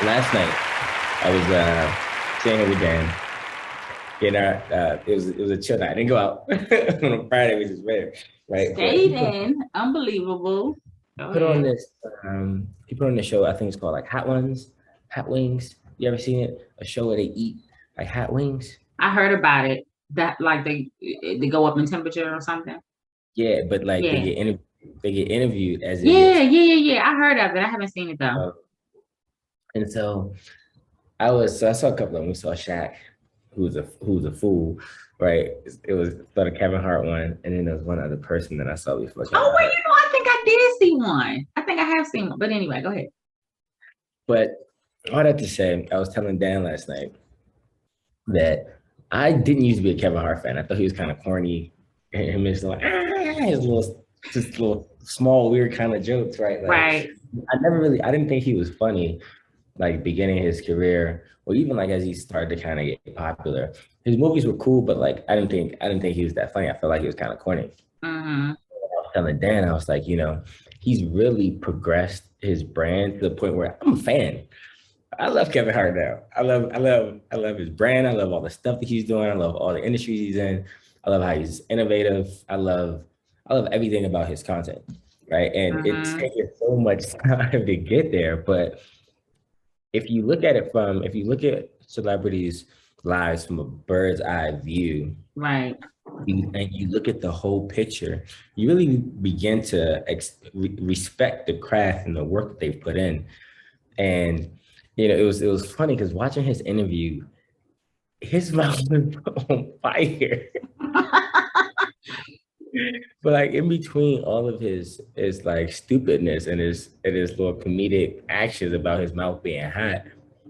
Last night, I was staying here with Dan. Getting our, it was a chill night. I didn't go out on a Friday, which is rare, right? But Stayed in. Unbelievable. Go put on ahead. this he put on this show. I think it's called like Hot Wings. You ever seen it? A show where they eat like hot wings. I heard about it. That like they go up in temperature or something. Yeah, but like Yeah. they get interviewed as if Yeah, it's yeah, yeah, yeah. I heard of it. I haven't seen it though. uh, and so I saw a couple of them. We saw Shaq, who's a fool, right? It was the Kevin Hart one, and then there was one other person that I saw before Kevin Oh, well, Hart. I think I did see one. I think I have seen one. But anyway, go ahead. But all that to say, I was telling Dan last night that I didn't used to be a Kevin Hart fan. I thought he was kind of corny. And his like his little small weird kind of jokes, right? Like Right. I didn't think he was funny like beginning his career or even like as he started to kind of get popular. His movies were cool, but like I didn't think he was that funny. I felt like he was kind of corny. Mm-hmm. I was telling Dan, I was like, he's really progressed his brand to the point where I'm a fan. I love Kevin Hart now. I love his brand. I love all the stuff that he's doing. I love all the industries he's in. I love how he's innovative. I love everything about his content. Right. And it's Mm-hmm. taken so much time to get there. But if you look at celebrities' lives from a bird's eye view, Right. and you look at the whole picture, you really begin to respect the craft and the work that they've put in. And it was funny because watching his interview, his mouth was on fire. But like in between all of his like stupidness and his little comedic actions about his mouth being hot,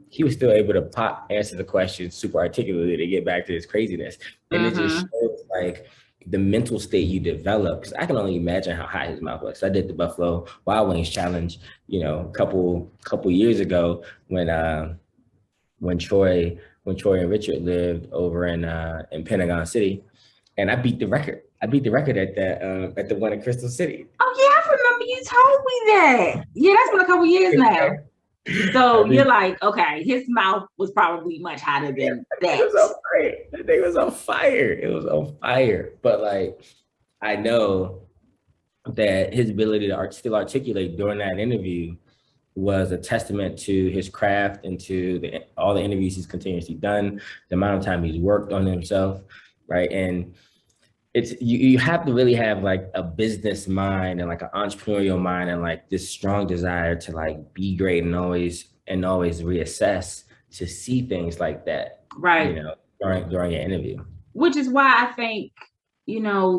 he was still able to pop answer the question super articulately to get back to his craziness. And it just Mm-hmm. shows like the mental state you develop. Because I can only imagine how hot his mouth was. I did the Buffalo Wild Wings challenge, a couple years ago when Troy and Richard lived over in Pentagon City, and I beat the record. I beat the record at the one in Crystal City. Oh yeah, I remember you told me that. Yeah, that's been a couple years now. I So you're beat like, okay, his mouth was probably much hotter than It that. was on fire. That thing was on fire. It was on fire. But like, I know that his ability to still articulate during that interview was a testament to his craft and to all the interviews he's continuously done, the amount of time he's worked on himself, right? And you have to really have like a business mind and like an entrepreneurial mind and like this strong desire to like be great and always reassess to see things like that, Right. during your interview. Which is why I think,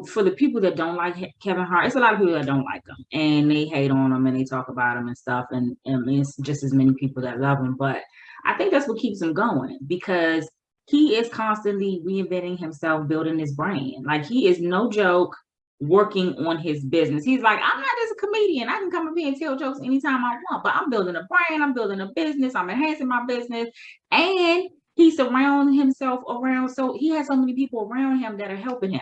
for the people that don't like Kevin Hart, it's a lot of people that don't like him and they hate on him and they talk about him and stuff. And it's just as many people that love him. But I think that's what keeps him going because he is constantly reinventing himself, building his brand. Like he is no joke working on his business. He's like, I'm not just a comedian. I can come up here and tell jokes anytime I want, but I'm building a brand, I'm building a business, I'm enhancing my business. And he surrounds himself around, so he has so many people around him that are helping him,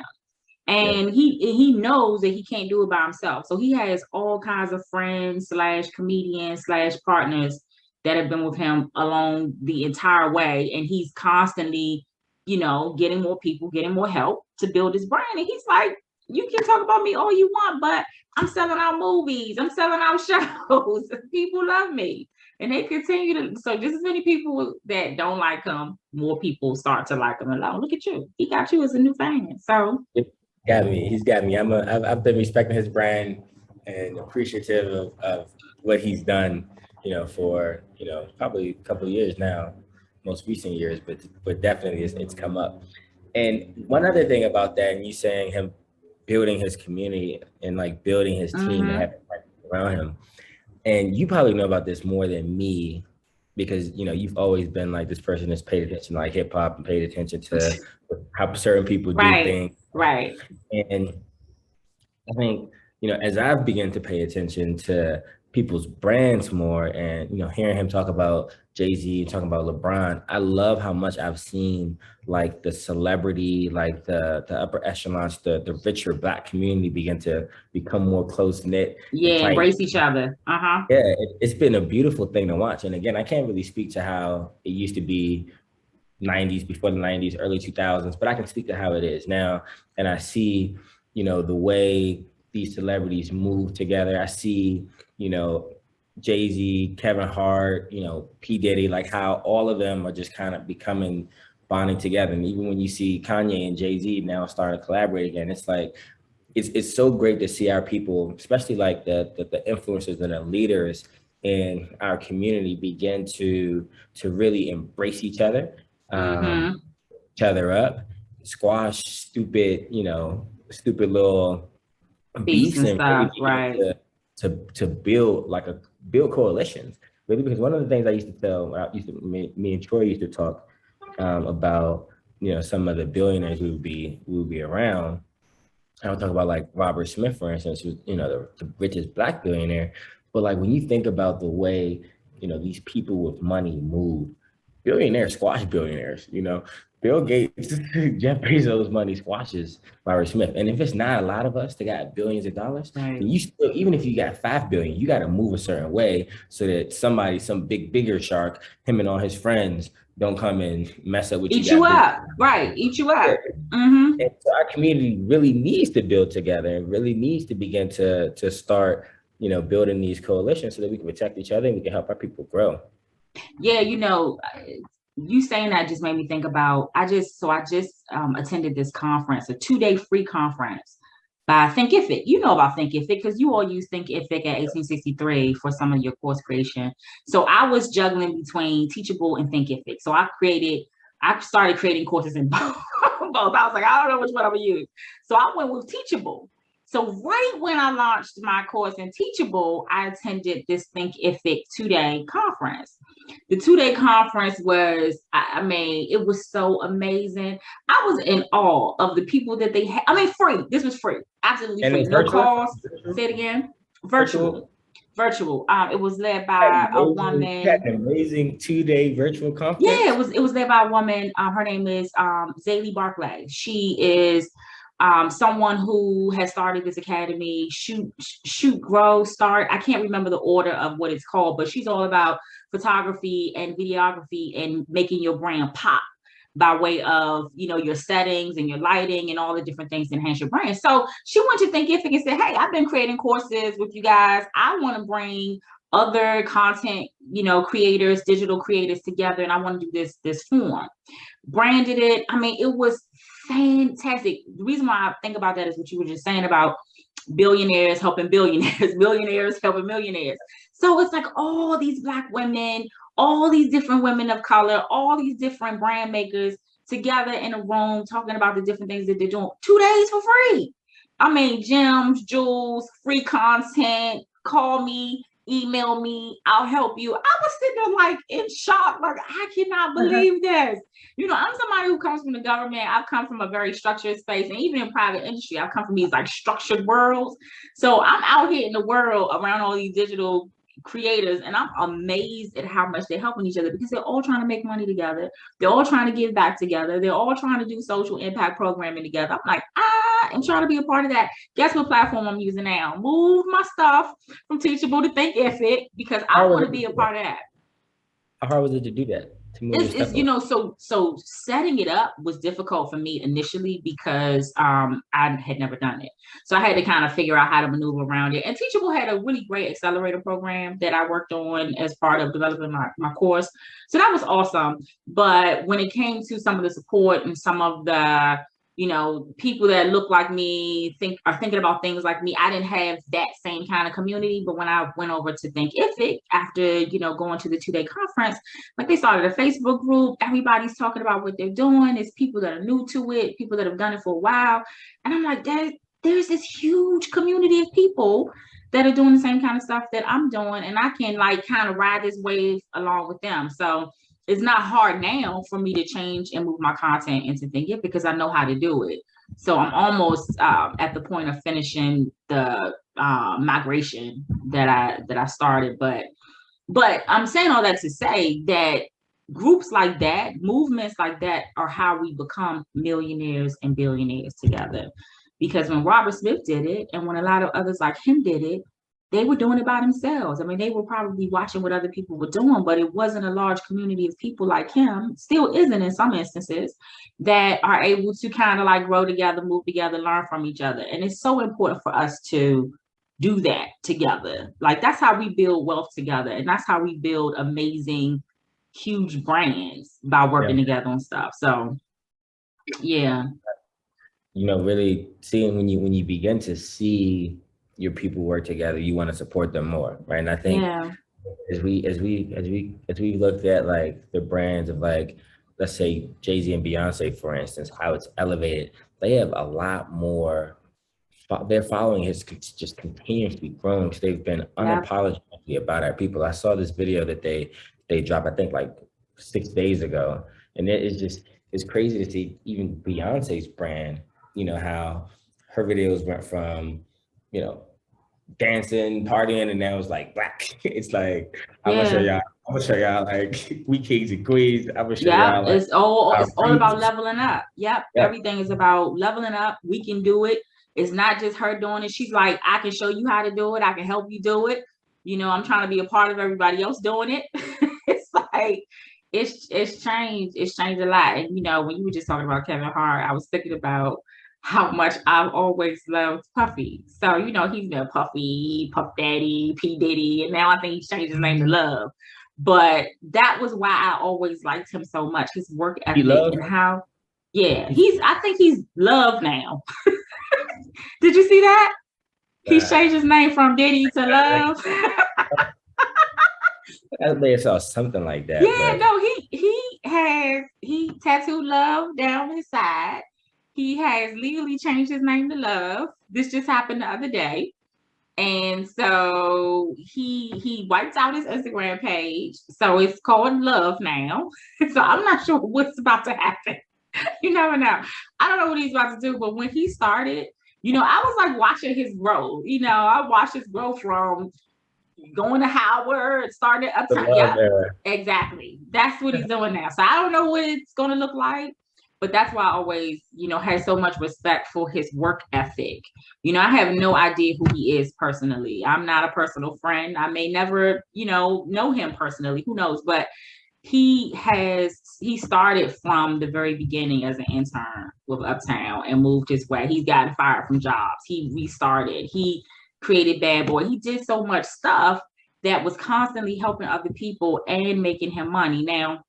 Yep. and he knows that he can't do it by himself, so he has all kinds of friends slash comedians slash partners that have been with him along the entire way, and he's constantly getting more people, getting more help to build his brand, and he's like, you can talk about me all you want, but I'm selling out movies, I'm selling out shows, people love me, and they continue to. So just as many people that don't like him, more people start to like him. And like, look at you, he got you as a new fan. So Yep. Got me. He's got me. I've been respecting his brand and appreciative of what he's done, for, probably a couple of years now, most recent years, but definitely it's come up. And one other thing about that, and you saying him building his community and like building his team and mm-hmm. having people around him, and you probably know about this more than me because you've always been like this person that's paid attention to like hip hop and paid attention to how certain people do Right, things. right. And I think, as I've begun to pay attention to people's brands more. And, you know, hearing him talk about Jay-Z, talking about LeBron, I love how much I've seen like the celebrity, like the upper echelons, the richer Black community begin to become more close knit and Yeah, tight. embrace each other. Uh-huh. Yeah, it's been a beautiful thing to watch. And again, I can't really speak to how it used to be 90s, before the 90s, early 2000s, but I can speak to how it is now. And I see, you know, the way these celebrities move together. I see, you know, Jay-Z, Kevin Hart, you know, P. Diddy, like how all of them are just kind of becoming bonding together. And even when you see Kanye and Jay-Z now starting to collaborate again, it's like, it's so great to see our people, especially like the influencers and the leaders in our community begin to really embrace Mm-hmm. each other up, squash stupid, you know, stupid little Beefs beefs, and and really stuff, begin right? to build build coalitions. Really, because one of the things I used to tell, me and Troy used to talk about, you know, some of the billionaires we would be around. I would talk about like Robert Smith, for instance, who's, you know, the richest Black billionaire. But like when you think about the way, you know, these people with money move, billionaires squash billionaires, you know. Bill Gates, Jeff Bezos' money squashes Robert Smith. And if it's not a lot of us that got billions of dollars, Right. then you still, even if you got 5 billion, you got to move a certain way so that somebody, some bigger shark, him and all his friends, don't come and mess up what you Eat you got built. up, right? Eat you up. Mm-hmm. And so our community really needs to build together and really needs to begin to start, you know, building these coalitions so that we can protect each other and we can help our people grow. Yeah, you know, you saying that just made me think about. I just attended this conference, a 2-day free conference by Thinkific. You know about Thinkific because you all use Thinkific at 1863 for some of your course creation. So I was juggling between Teachable and Thinkific. So I started creating courses in both. Both. I was like, I don't know which one I'm gonna use. So I went with Teachable. So right when I launched my course in Teachable, I attended this Thinkific 2-day conference. The 2-day conference was, I mean, it was so amazing. I was in awe of the people that they had. I mean, free. This was free, absolutely And free, it's no virtual. cost. Say it again. Virtual. It was led by a woman. You had an amazing 2-day virtual conference. Yeah, it was led by a woman. Her name is Zaylee Barclay. She is someone who has started this academy, Shoot Grow Start. I can't remember the order of what it's called, but she's all about photography and videography and making your brand pop by way of, you know, your settings and your lighting and all the different things to enhance your brand. So she went to Thinkific and said, hey, I've been creating courses with you guys. I want to bring other content, you know, creators, digital creators together, and I want to do this form. Branded it. I mean, it was fantastic. The reason why I think about that is what you were just saying about billionaires helping billionaires, millionaires helping millionaires. So it's like all these Black women, all these different women of color, all these different brand makers together in a room talking about the different things that they're doing. 2 days for free. I mean, gems, jewels, free content. Call me, email me, I'll help you. I was sitting there like in shock, like I cannot believe this. You know, I'm somebody who comes from the government. I've come from a very structured space, and even in private industry, I've come from these like structured worlds. So I'm out here in the world around all these digital creators, and I'm amazed at how much they're helping each other because they're all trying to make money together. They're all trying to give back together. They're all trying to do social impact programming together. I'm like, I am trying to be a part of that. Guess what platform I'm using now? Move my stuff from Teachable to Thinkific because I want to be a part of that. How hard was it to do that? It's you know, so setting it up was difficult for me initially because I had never done it. So I had to kind of figure out how to maneuver around it. And Teachable had a really great accelerator program that I worked on as part of developing my course. So that was awesome. But when it came to some of the support and some of the, you know, people that look like me are thinking about things like me, I didn't have that same kind of community. But when I went over to Thinkific after, you know, going to the 2-day conference, like they started a Facebook group. Everybody's talking about what they're doing. It's people that are new to it, people that have done it for a while. And I'm like, there's this huge community of people that are doing the same kind of stuff that I'm doing. And I can like kind of ride this wave along with them. So it's not hard now for me to change and move my content into Thinkific because I know how to do it. So I'm almost at the point of finishing the migration that I started. But I'm saying all that to say that groups like that, movements like that, are how we become millionaires and billionaires together. Because when Robert Smith did it, and when a lot of others like him did it, they were doing it by themselves. I mean, they were probably watching what other people were doing, but it wasn't a large community of people like him, still isn't in some instances, that are able to kind of like grow together, move together, learn from each other. And it's so important for us to do that together. Like that's how we build wealth together. And that's how we build amazing, huge brands, by working together on stuff. So yeah. You know, really seeing when you begin to see your people work together, you want to support them more, right? And I think as we looked at like the brands of like, let's say Jay-Z and Beyonce, for instance, how it's elevated, they have a lot more. Their following has just continuously grown because they've been unapologetically about our people. I saw this video that they dropped, I think like 6 days ago, and it's crazy to see even Beyonce's brand. You know how her videos went from, you know, dancing, partying, and now it's like black. It's like I'm gonna show y'all like we kings and queens. I'm gonna show y'all like it's all about leveling up. Everything is about leveling up. We can do it. It's not just her doing it. She's like, I can show you how to do it. I can help you do it. You know, I'm trying to be a part of everybody else doing it. It's like it's changed. It's changed a lot. And you know, when you were just talking about Kevin Hart, I was thinking about how much I've always loved Puffy. So, you know, he's been Puffy, Puff Daddy, P. Diddy, and now I think he's changed his name to Love. But that was why I always liked him so much, his work ethic and how, I think he's Love now. Did you see that? He's changed his name from Diddy to Love. I may have saw something like that. Yeah, no, he tattooed Love down his side. He has legally changed his name to Love. This just happened the other day. And so he wiped out his Instagram page. So it's called Love now. So I'm not sure what's about to happen. You never know. I don't know what he's about to do, but when he started, you know, I was like watching his growth. You know, I watched his growth from going to Howard, started Uptown. Exactly. That's what he's doing now. So I don't know what it's going to look like. But that's why I always, you know, had so much respect for his work ethic. You know, I have no idea who he is personally. I'm not a personal friend. I may never, you know him personally. Who knows? But he started from the very beginning as an intern with Uptown and moved his way. He's gotten fired from jobs. He restarted. He created Bad Boy. He did so much stuff that was constantly helping other people and making him money. Now,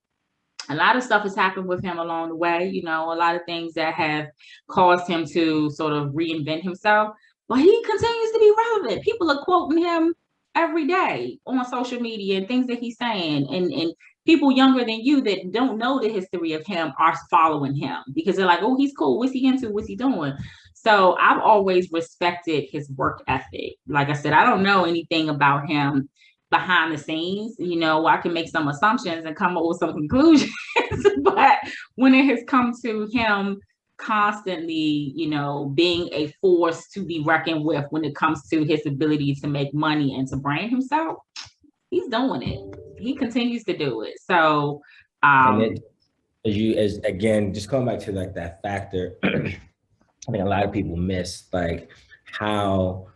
a lot of stuff has happened with him along the way, you know, a lot of things that have caused him to sort of reinvent himself, but he continues to be relevant. People are quoting him every day on social media and things that he's saying. And people younger than you that don't know the history of him are following him because they're like, oh, he's cool. What's he into? What's he doing? So I've always respected his work ethic. Like I said, I don't know anything about him behind the scenes. You know, I can make some assumptions and come up with some conclusions, but when it has come to him constantly, you know, being a force to be reckoned with when it comes to his ability to make money and to brand himself, he's doing it. He continues to do it. So as again, just going back to like that factor, I think a lot of people miss like how,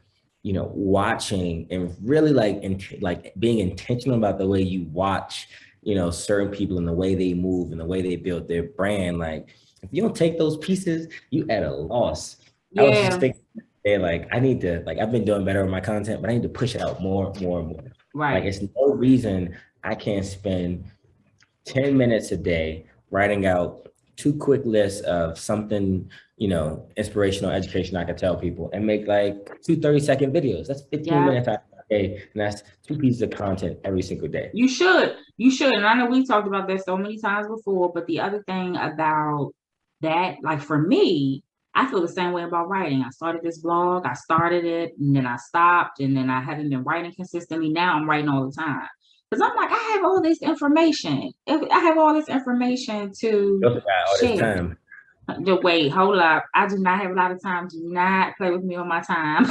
you know, watching and really like being intentional about the way you watch, you know, certain people and the way they move and the way they build their brand. Like if you don't take those pieces, you at a loss. I was just thinking, like I need to, like I've been doing better with my content, but I need to push it out more. Right. Like it's no reason I can't spend 10 minutes a day writing out 2 quick lists of something, you know, inspirational, education I could tell people and make like 2 30-second videos. That's 15 minutes a day, and that's 2 pieces of content every single day. You should. And I know we talked about this so many times before, but the other thing about that, like for me, I feel the same way about writing. I started this blog, I started it, and then I stopped, and then I haven't been writing consistently. Now I'm writing all the time. Because I'm like, I have all this information. I have all this information to share. Wait, hold up. I do not have a lot of time. Do not play with me on my time.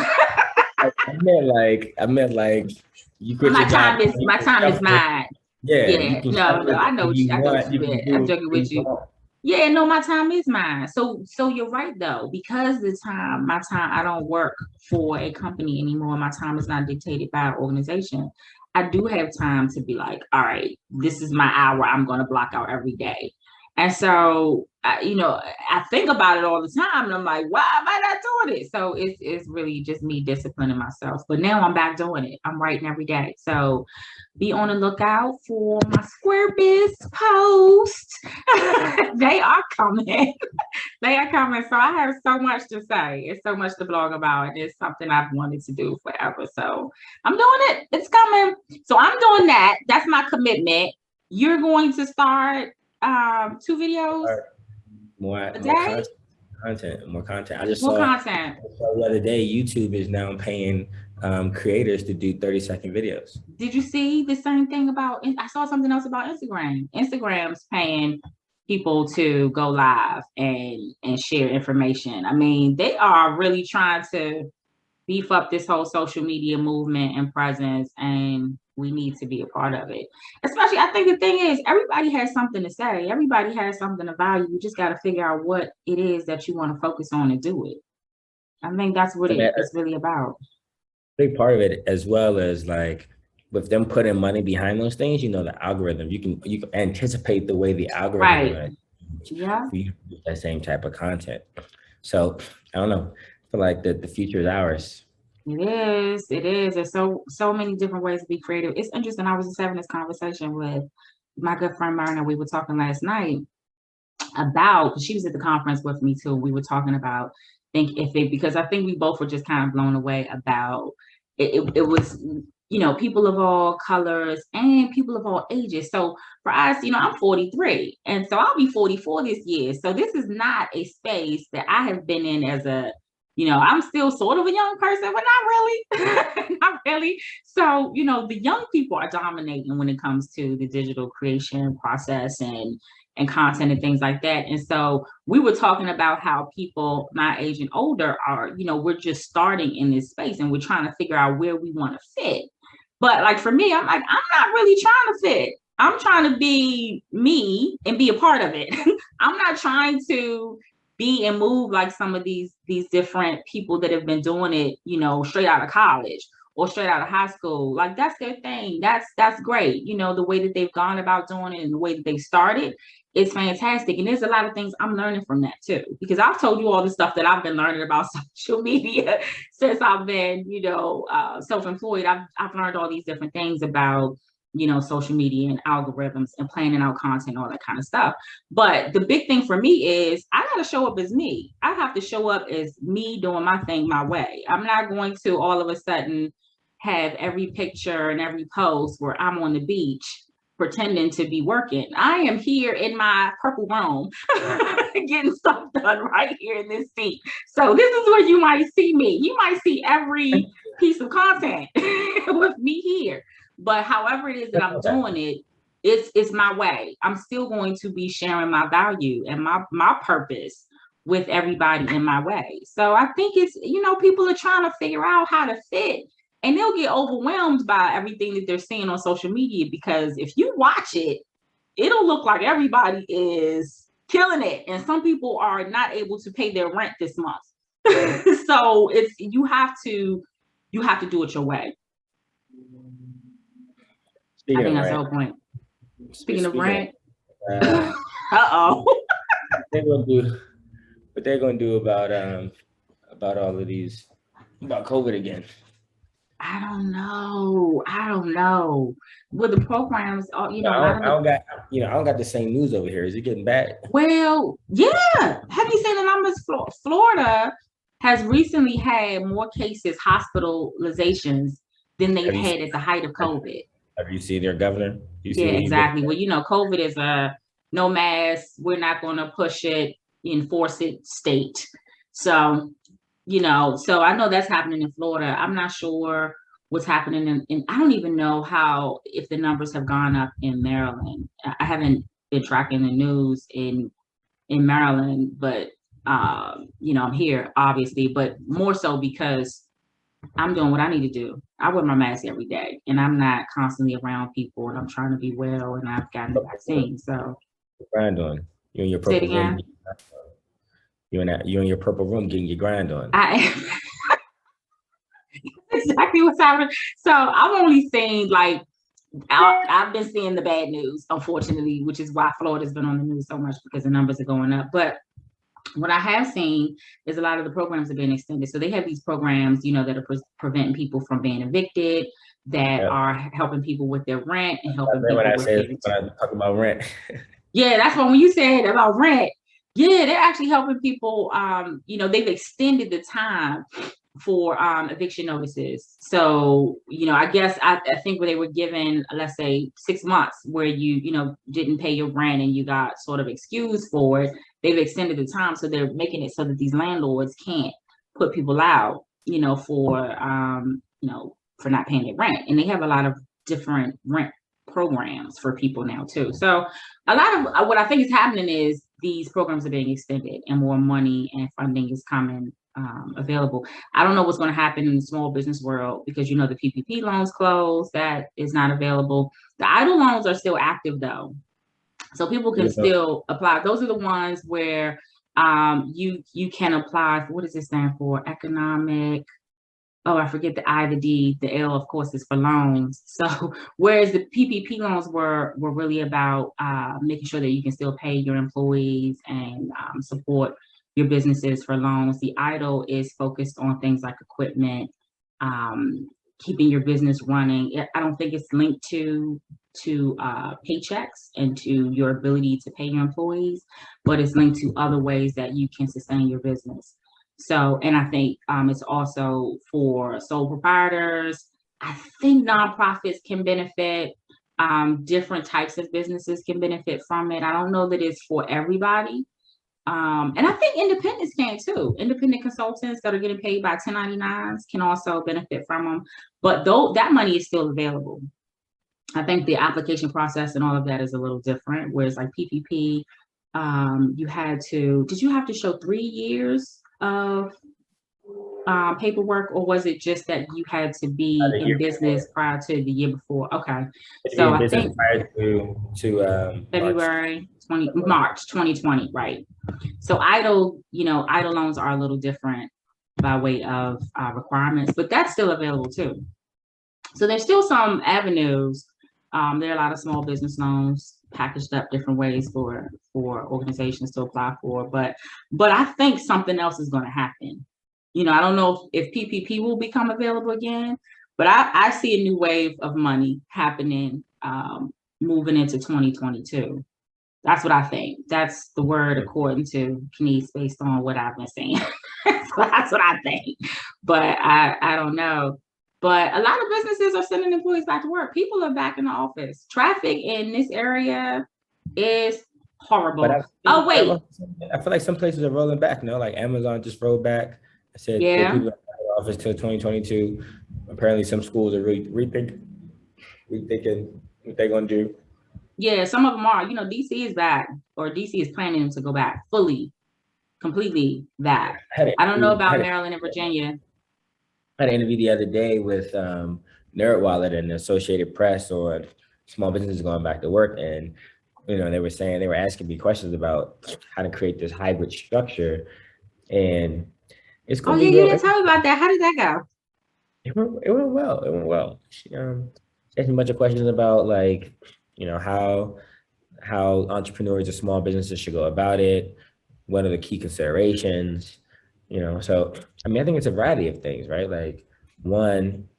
I meant like you quit My your job. time is You my can time is shuffle. mine. Yeah, you Yeah, can no, shuffle no, it I know if you I get what want. you You can meant. I'm do joking what with you you. want. Yeah, no, my time is mine. So you're right though, because my time, I don't work for a company anymore. My time is not dictated by an organization. I do have time to be like, all right, this is my hour. I'm going to block out every day. And so, I think about it all the time, and I'm like, why am I not doing it? So it's really just me disciplining myself. But now I'm back doing it. I'm writing every day. So be on the lookout for my Square Biz posts. They are coming. They are coming. So I have so much to say. It's so much to blog about. And it's something I've wanted to do forever. So I'm doing it. It's coming. So I'm doing that. That's my commitment. You're going to start 2 videos a More day? content. I just What saw content? the other day YouTube is now paying creators to do 30-second videos. Did you see the same thing about? I saw something else about Instagram. Instagram's paying people to go live and share information. I mean, they are really trying to beef up this whole social media movement and presence, and we need to be a part of it. Especially, I think the thing is, everybody has something to say. Everybody has something of value. You just got to figure out what it is that you want to focus on and do it. I think that's what And it's really about. big part of it, as well as like with them putting money behind those things, the algorithm, you can anticipate the way the algorithm Right. gonna Yeah. for you to do that same type of content. So I don't know. I feel like the future is ours. It is. It is. There's so many different ways to be creative. It's interesting. I was just having this conversation with my good friend Myrna. We were talking last night about, she was at the conference with me too. We were talking about because I think we both were just kind of blown away about it was, people of all colors and people of all ages. So for us, I'm 43, and so I'll be 44 this year. So this is not a space that I have been in as a, I'm still sort of a young person, but not really. Not really. So, the young people are dominating when it comes to the digital creation process and content and things like that. And so we were talking about how people my age and older are, we're just starting in this space and we're trying to figure out where we want to fit. But like for me, I'm like, I'm not really trying to fit. I'm trying to be me and be a part of it. I'm not trying to be and move like some of these different people that have been doing it, straight out of college or straight out of high school. Like that's their thing. That's great. The way that they've gone about doing it and the way that they started, it's fantastic. And there's a lot of things I'm learning from that too, because I've told you all the stuff that I've been learning about social media since I've been, self-employed. I've learned all these different things about, social media and algorithms and planning out content, all that kind of stuff. But the big thing for me is I got to show up as me. I have to show up as me doing my thing my way. I'm not going to all of a sudden have every picture and every post where I'm on the beach pretending to be working. I am here in my purple room getting stuff done right here in this seat. So this is where you might see me. You might see every piece of content with me here. But however it is that I'm doing it, it's my way. I'm still going to be sharing my value and my purpose with everybody in my way. So I think it's, people are trying to figure out how to fit, and they'll get overwhelmed by everything that they're seeing on social media, because if you watch it, it'll look like everybody is killing it, and some people are not able to pay their rent this month. So it's you have to do it your way. I think that's the whole point. Speaking of rent, uh-oh. They're gonna do what they're gonna do about all of these about COVID again. I don't know. With the programs, a lot of I don't got the same news over here. Is it getting bad? Well, yeah. Have you seen the numbers? Florida has recently had more cases, hospitalizations, than they've had at the height of COVID. Have you seen their governor? Yeah, exactly. Well, COVID is a no mask, we're not going to push it, enforce it state. So, so I know that's happening in Florida. I'm not sure what's happening in I don't even know if the numbers have gone up in Maryland. I haven't been tracking the news in in Maryland, but you know, I'm here obviously, but more so because I'm doing what I need to do. I wear my mask every day, and I'm not constantly around people, and I'm trying to be well, and I've gotten the vaccine. So, Grind on. You in your say it purple room. again. You in your purple room getting your grind on. I exactly what's happening. So I've only seen like I've been seeing the bad news, unfortunately, which is why Florida's been on the news so much because the numbers are going up. But what I have seen is a lot of the programs have been extended. So they have these programs, you know, that are preventing people from being evicted, that Yeah. are helping people with their rent and helping people when I with say their. when I talk about rent. Yeah, that's when you said about rent. Yeah, they're actually helping people. You know, they've extended the time for eviction notices. So, you know, I guess I think where they were given, let's say 6 months where you know, didn't pay your rent and you got sort of excused for it, they've extended the time. So they're making it so that these landlords can't put people out, you know, you know, for not paying their rent. And they have a lot of different rent programs for people now too. So a lot of what I think is happening is these programs are being extended and more money and funding is coming available. I don't know what's going to happen in the small business world because, you know, the PPP loans closed, that is not available. The EIDL loans are still active though. So people can still apply. Those are the ones where you can apply for, what does it stand for? Economic, oh, I forget the I, the D, the L, of course, is for loans. So whereas the PPP loans were really about making sure that you can still pay your employees and support your businesses for loans, the EIDL is focused on things like equipment, keeping your business running. I don't think it's linked to paychecks and to your ability to pay your employees, but it's linked to other ways that you can sustain your business. So, and I think it's also for sole proprietors. I think nonprofits can benefit. Different types of businesses can benefit from it. I don't know that it's for everybody. And I think independents can too. Independent consultants that are getting paid by 1099s can also benefit from them. But though that money is still available. I think the application process and all of that is a little different. Whereas like PPP, did you have to show 3 years of paperwork, or was it just that you had to be in business prior to the year before? Okay, so I think prior to February 20, March 2020, right? So EIDL, you know, EIDL loans are a little different by way of requirements, but that's still available too. So there's still some avenues. There are a lot of small business loans packaged up different ways for organizations to apply for, but I think something else is going to happen. You know, I don't know if PPP will become available again, but I see a new wave of money happening moving into 2022. That's what I think. That's the word according to Kenise based on what I've been saying. So that's what I think. But I don't know. But a lot of businesses are sending employees back to work. People are back in the office. Traffic in this area is horrible. Oh, wait. I feel like some places are rolling back, no? Like Amazon just rolled back. I said people in the office till 2022. Apparently some schools are rethinking what they're going to do. Yeah, some of them are. You know, DC is back, or DC is planning to go back fully, completely back. I don't know about Maryland and Virginia. I had an interview the other day with NerdWallet and the Associated Press or small businesses going back to work. And, you know, they were asking me questions about how to create this hybrid structure. And it's going to be. Oh, yeah, you didn't tell me about that. How did that go? It went well. It went well. She asked me a bunch of questions about, like, you know, how entrepreneurs or small businesses should go about it. What are the key considerations? You know, so I mean, I think it's a variety of things, right? Like, one,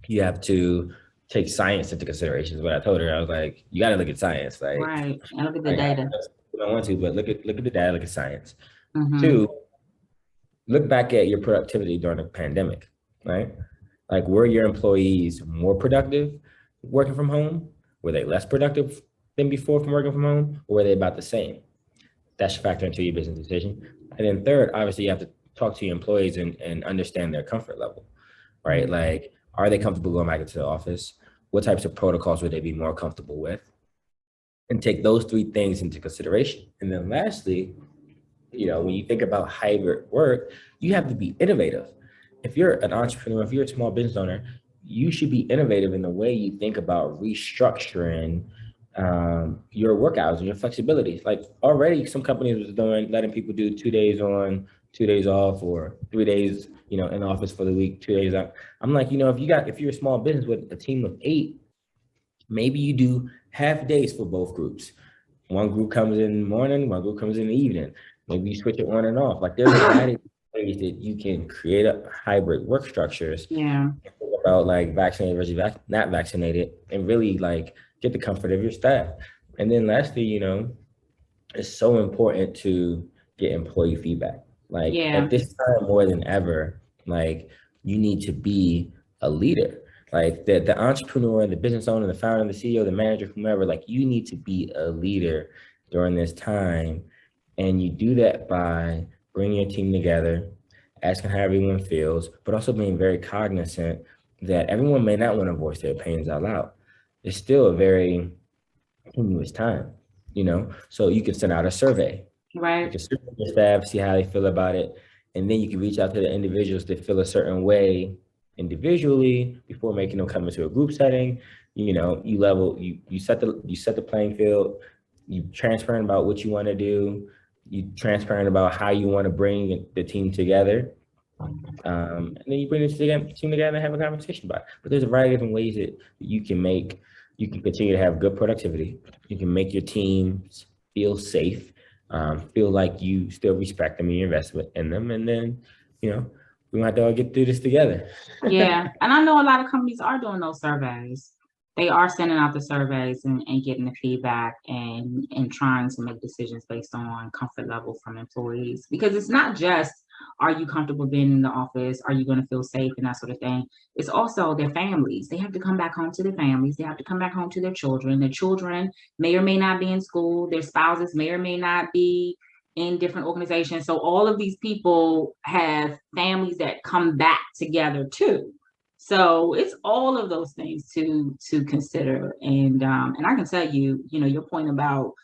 you have to take science into consideration. What I told her, I was like, you got to look at science, like, right, and look at the data. I don't want to, but look at the data, look at science. Two, look back at your productivity during the pandemic, right? Like, were your employees more productive working from home? Were they less productive than before from working from home, or were they about the same? That should factor into your business decision. And then third, obviously, you have to talk to your employees and understand their comfort level, right? Like, are they comfortable going back into the office? What types of protocols would they be more comfortable with? and take those three things into consideration. And then lastly, when you think about hybrid work, you have to be innovative. If you're an entrepreneur, if you're a small business owner, you should be innovative in the way you think about restructuring your work hours and your flexibility. Like already some companies was letting people do 2 days on, 2 days off, or 3 days, in office for the week, 2 days out. I'm like, if you're a small business with a team of 8, maybe you do half days for both groups. One group comes in the morning, one group comes in the evening. Maybe you switch it on and off. Like there's a variety of ways that you can create a hybrid work structures. Yeah. About like vaccinated versus not vaccinated, and really like get the comfort of your staff. And then lastly, it's so important to get employee feedback. Like at this time more than ever, like you need to be a leader. Like the entrepreneur, the business owner, the founder, the CEO, the manager, whomever, like you need to be a leader during this time. And you do that by bringing your team together, asking how everyone feels, but also being very cognizant that everyone may not want to voice their opinions out loud. It's still a very tenuous time, so you can send out a survey. Right. You can survey your staff, see how they feel about it. And then you can reach out to the individuals that feel a certain way individually before making them come into a group setting. You set the playing field. You transparent about what you want to do. You transparent about how you want to bring the team together. And then you bring the team together and have a conversation about it. But there's a variety of different ways that you can continue to have good productivity. You can make your teams feel safe, feel like you still respect them and you invest in them. And then, we might have to all get through this together. Yeah. And I know a lot of companies are doing those surveys. They are sending out the surveys and getting the feedback and trying to make decisions based on comfort level from employees. Because it's not just, are you comfortable being in the office? Are you going to feel safe and that sort of thing? It's also their families. They have to come back home to their families. They have to come back home to their children. Their children may or may not be in school. Their spouses may or may not be in different organizations. So all of these people have families that come back together too. So it's all of those things to consider. And I can tell you, your point about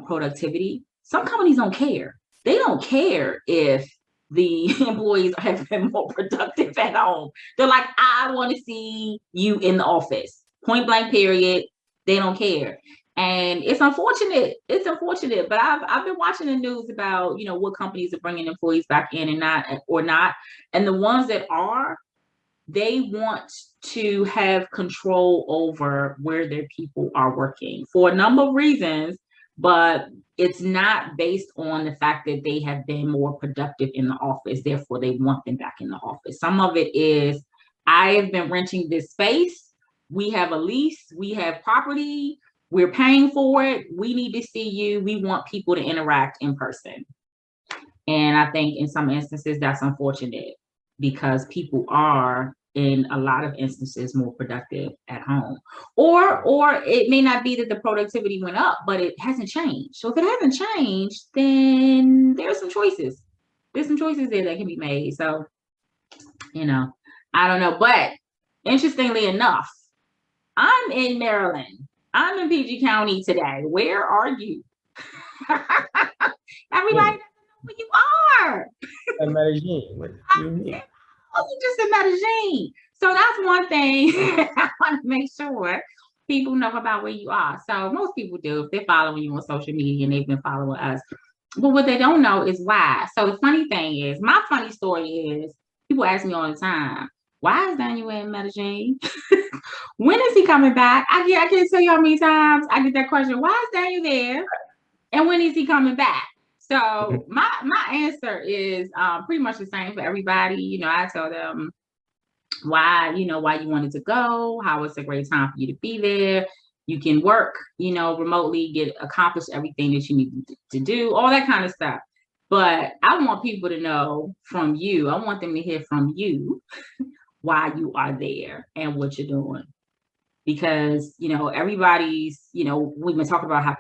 productivity, some companies don't care. They don't care if the employees have been more productive at home. They're like, I want to see you in the office. Point blank, period. They don't care. And it's unfortunate. It's unfortunate. But I've been watching the news about, what companies are bringing employees back in and not. And the ones that are, they want to have control over where their people are working for a number of reasons, but it's not based on the fact that they have been more productive in the office. Therefore, they want them back in the office. Some of it is, I have been renting this space. We have a lease. We have property. We're paying for it. We need to see you. We want people to interact in person. And I think in some instances, that's unfortunate, because people are, in a lot of instances, more productive at home. Or it may not be that the productivity went up, but it hasn't changed. So if it hasn't changed, then there's some choices. There's some choices there that can be made. So, I don't know. But interestingly enough, I'm in Maryland. I'm in PG County today. Where are you? Everybody doesn't know where you are. I'm Medellin. You just in Medellin. So that's one thing I want to make sure people know about where you are. So most people do if they're following you on social media and they've been following us. But what they don't know is why. So the funny thing is, my funny story is, people ask me all the time, why is Daniel in Medellin? When is he coming back? I can't tell you how many times I get that question. Why is Daniel there? And when is he coming back? So my answer is pretty much the same for everybody. I tell them why you wanted to go, how it's a great time for you to be there. You can work, remotely, accomplish everything that you need to do, all that kind of stuff. But I want people to know from you. I want them to hear from you why you are there and what you're doing. Because, everybody's, we've been talking about how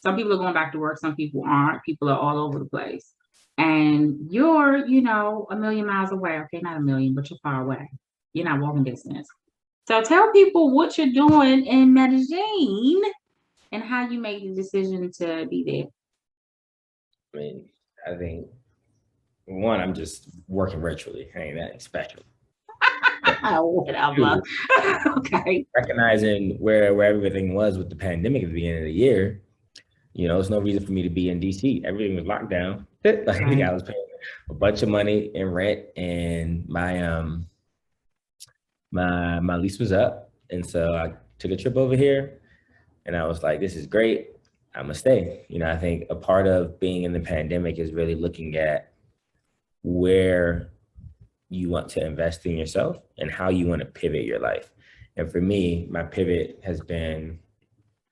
some people are going back to work, some people aren't. People are all over the place. And you're, a million miles away. Okay, not a million, but you're far away. You're not walking distance. So tell people what you're doing in Medellin and how you made the decision to be there. I mean, I think one, I'm just working virtually. Ain't that special. But Whatever. two, Okay. recognizing where everything was with the pandemic at the beginning of the year, you know, there's no reason for me to be in DC. Everything was locked down. Like Right. I was paying a bunch of money in rent, and my lease was up, and so I took a trip over here, and I was like, this is great. I'm gonna stay. You know, I think a part of being in the pandemic is really looking at where you want to invest in yourself and how you want to pivot your life. And for me, my pivot has been,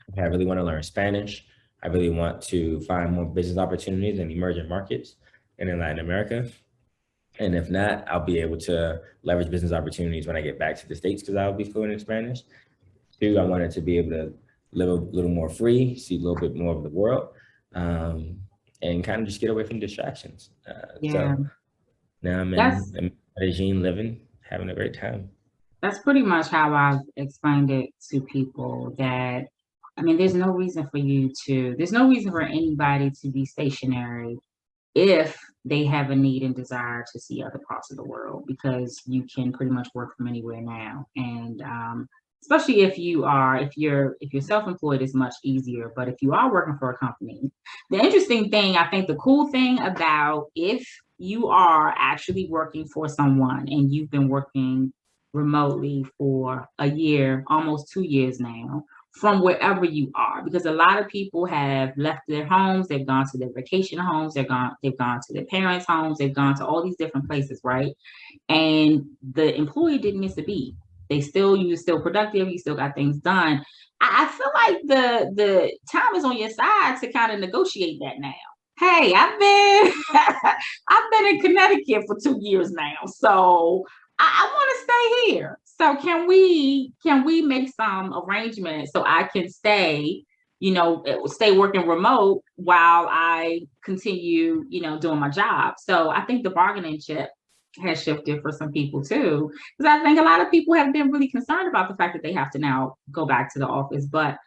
okay, I really want to learn Spanish. I really want to find more business opportunities in emerging markets and in Latin America. And if not, I'll be able to leverage business opportunities when I get back to the States because I'll be fluent in Spanish. Two, I wanted to be able to live a little more free, see a little bit more of the world, and kind of just get away from distractions. Yeah. So now I'm That's in Medellin living, having a great time. that's pretty much how I've explained it to people that I mean, there's no reason for anybody to be stationary if they have a need and desire to see other parts of the world because you can pretty much work from anywhere now. And especially if you're self-employed, it's much easier. But if you are working for a company, the interesting thing, I think the cool thing about if you are actually working for someone and you've been working remotely for a year, almost 2 years now, from wherever you are, because a lot of people have left their homes, they've gone to their vacation homes, they've gone to their parents' homes, they've gone to all these different places, right? And the employee didn't miss a beat. You're still productive, you still got things done. I feel like the time is on your side to kind of negotiate that now. Hey, I've been I've been in Connecticut for 2 years now, so I want to stay here. So can we make some arrangements so I can stay, stay working remote while I continue, doing my job. So I think the bargaining chip has shifted for some people too. Because I think a lot of people have been really concerned about the fact that they have to now go back to the office. But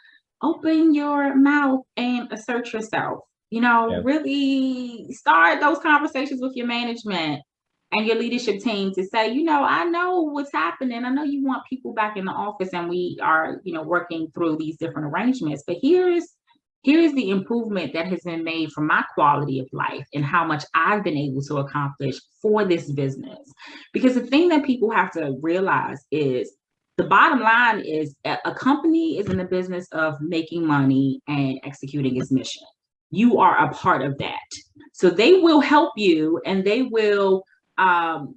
open your mouth and assert yourself. Yeah. Really start those conversations with your management and your leadership team to say, I know what's happening. I know you want people back in the office and we are, working through these different arrangements, but here's the improvement that has been made for my quality of life and how much I've been able to accomplish for this business. Because the thing that people have to realize is the bottom line is a company is in the business of making money and executing its mission. You are a part of that. So they will help you and they will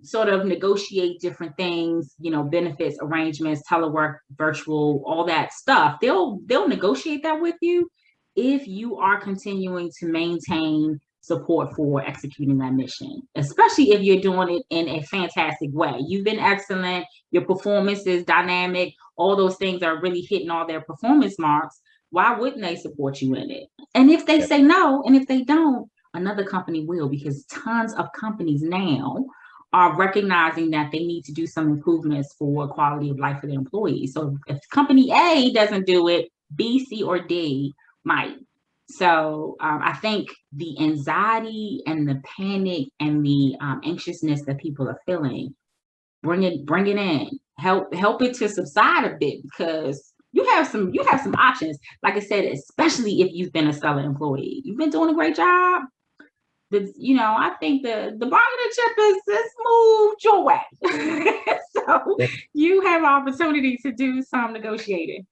sort of negotiate different things, benefits, arrangements, telework, virtual, all that stuff. They'll negotiate that with you if you are continuing to maintain support for executing that mission, especially if you're doing it in a fantastic way. You've been excellent, your performance is dynamic, all those things are really hitting all their performance marks. Why wouldn't they support you in it? And if they say no, and if they don't, another company will, because tons of companies now are recognizing that they need to do some improvements for quality of life for their employees. So if company A doesn't do it, B, C, or D might. So I think the anxiety and the panic and the anxiousness that people are feeling, bring it in, help it to subside a bit, because you have some options. Like I said, especially if you've been a stellar employee, you've been doing a great job. I think the bargaining chip is moved your way. So you have opportunity to do some negotiating.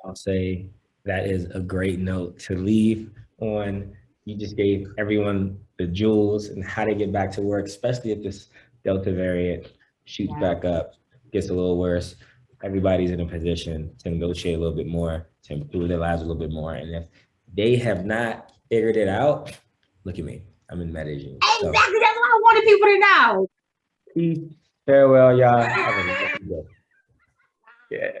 I'll say that is a great note to leave on. You just gave everyone the jewels and how to get back to work, especially if this Delta variant shoots back up, gets a little worse. Everybody's in a position to negotiate a little bit more, to improve their lives a little bit more. And if they have not figured it out, look at me. I'm in Medellin. Exactly. That's what I wanted people to know. Peace. Farewell, y'all. Have a good day. Yeah.